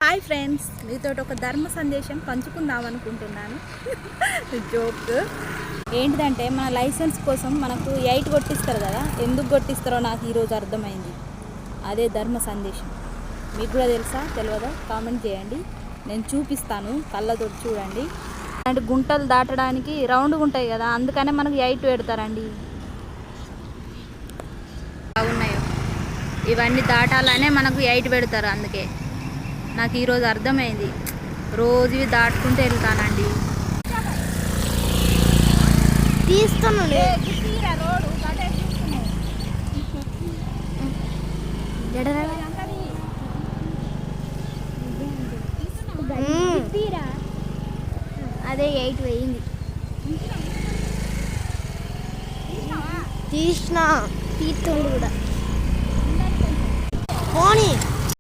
Hi friends, మీతో ఒక ధర్మ సందేశం పంచుకుందాం అనుకుంటున్నాను. జోక్ ఏంటిదంటే, మన లైసెన్స్ కోసం మనకు 8 కొట్టిస్తారు కదా. ఎందుకు కొట్టిస్తారో నాకు ఈరోజు అర్థమైంది. అదే ధర్మ సందేశం. మీకు కూడా తెలుసా తెలియదా? కామెంట్ చేయండి, నేను చూపిస్తాను. కళ్ళతో చూడండి. అంటే గుంటలు దాటడానికి రౌండ్గా ఉంటాయి కదా, అందుకనే మనకు 8 పెడతారండి. బాగున్నాయో ఇవన్నీ దాటాలనే మనకు 8 పెడతారు. అందుకే నాకు ఈరోజు అర్థమైంది. రోజు ఇవి దాటుకుంటూ వెళ్తానండి. అదే 8 వేయింది. తీస్తుండు కూడా పోనీ.